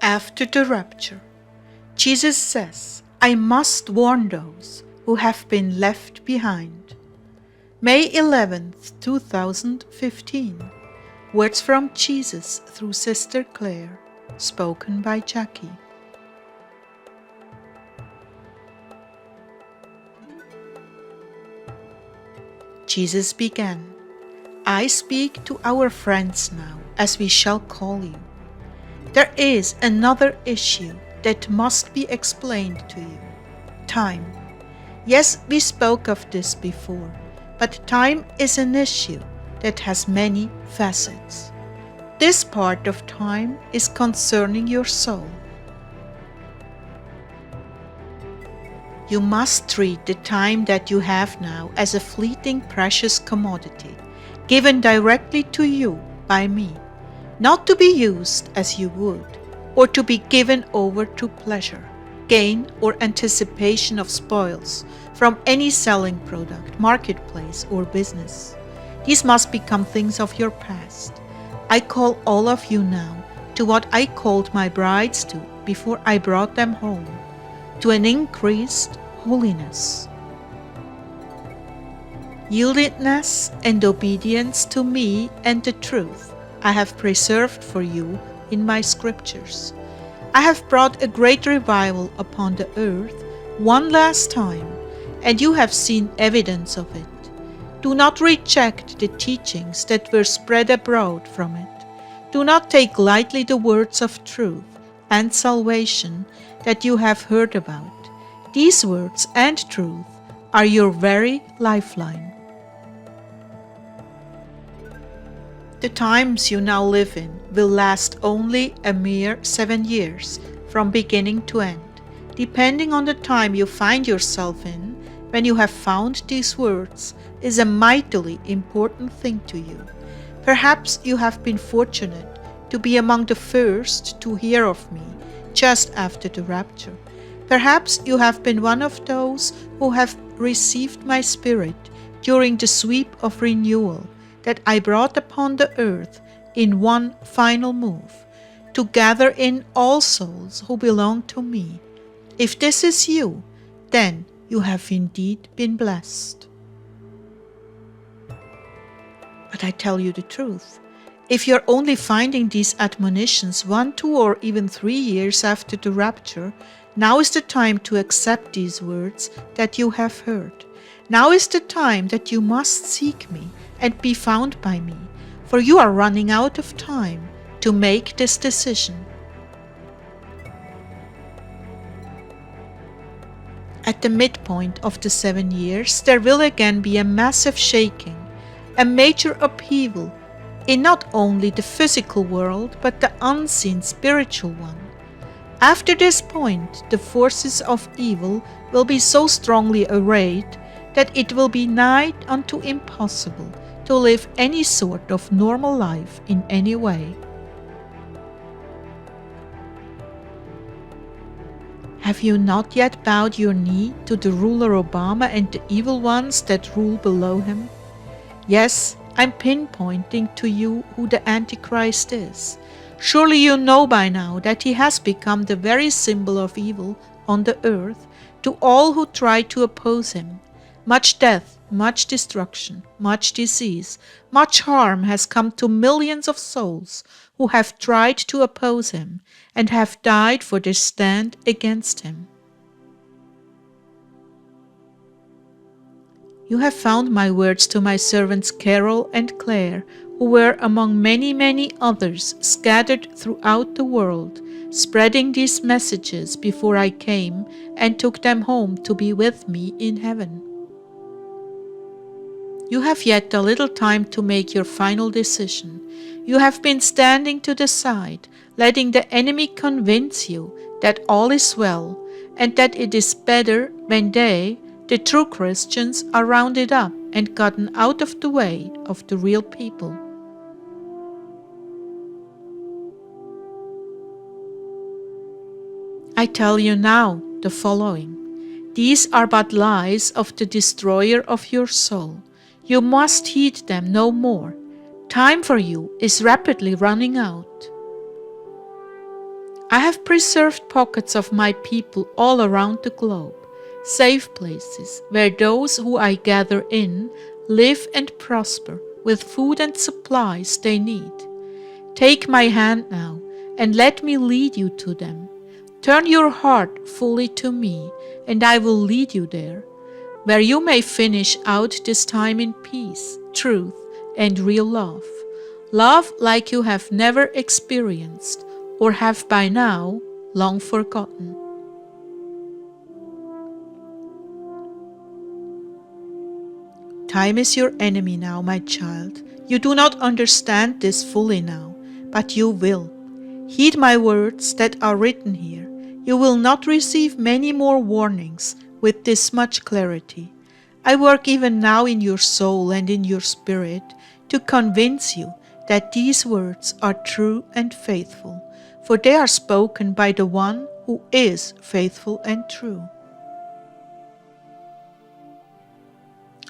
After the rapture, Jesus says, I must warn those who have been left behind. May 11th, 2015. Words from Jesus through Sister Claire, spoken by Jackie. Jesus began, I speak to our friends now, as we shall call you. There is another issue that must be explained to you. Time. Yes, we spoke of this before, but time is an issue that has many facets. This part of time is concerning your soul. You must treat the time that you have now as a fleeting precious commodity, given directly to you by me, not to be used as you would, or to be given over to pleasure, gain, or anticipation of spoils from any selling product, marketplace, or business. These must become things of your past. I call all of you now to what I called my brides to before I brought them home, to an increased holiness. Yieldedness and obedience to me and the truth I have preserved for you in my scriptures. I have brought a great revival upon the earth one last time, and you have seen evidence of it. Do not reject the teachings that were spread abroad from it. Do not take lightly the words of truth and salvation that you have heard about. These words and truth are your very lifeline. The times you now live in will last only a mere 7 years from beginning to end, depending on the time you find yourself in. When you have found these words is a mightily important thing to you. Perhaps you have been fortunate to be among the first to hear of me just after the rapture. Perhaps you have been one of those who have received my spirit during the sweep of renewal that I brought upon the earth in one final move, to gather in all souls who belong to me. If this is you, then you have indeed been blessed. But I tell you the truth. If you're only finding these admonitions 1, 2, or even 3 years after the rapture, now is the time to accept these words that you have heard. Now is the time that you must seek me and be found by me, for you are running out of time to make this decision. At the midpoint of the 7 years, there will again be a massive shaking, a major upheaval in not only the physical world, but the unseen spiritual one. After this point, the forces of evil will be so strongly arrayed that it will be nigh unto impossible to live any sort of normal life in any way. Have you not yet bowed your knee to the ruler Obama and the evil ones that rule below him? Yes, I'm pinpointing to you who the antichrist is. Surely you know by now that he has become the very symbol of evil on the earth to all who try to oppose him. Much death, much destruction, much disease, much harm has come to millions of souls who have tried to oppose him and have died for their stand against him. You have found my words to my servants Carol and Claire, who were among many, many others scattered throughout the world, spreading these messages before I came and took them home to be with me in heaven. You have yet a little time to make your final decision. You have been standing to the side, letting the enemy convince you that all is well and that it is better when they, the true Christians, are rounded up and gotten out of the way of the real people. I tell you now the following. These are but lies of the destroyer of your soul. You must heed them no more. Time for you is rapidly running out. I have preserved pockets of my people all around the globe, safe places where those who I gather in live and prosper with food and supplies they need. Take my hand now and let me lead you to them. Turn your heart fully to me, and I will lead you there, where you may finish out this time in peace, truth, and real love. Love like you have never experienced or have by now long forgotten. Time is your enemy now, my child. You do not understand this fully now, but you will. Heed my words that are written here. You will not receive many more warnings with this much clarity. I work even now in your soul and in your spirit to convince you that these words are true and faithful, for they are spoken by the one who is faithful and true.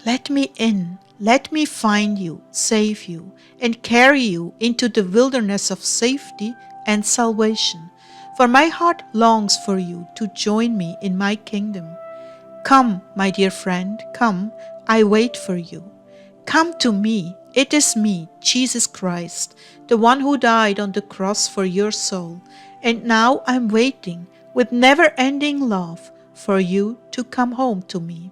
Let me in, let me find you, save you, and carry you into the wilderness of safety and salvation. For my heart longs for you to join me in my kingdom. Come, my dear friend, come, I wait for you. Come to me, it is me, Jesus Christ, the one who died on the cross for your soul, and now I'm waiting with never-ending love for you to come home to me.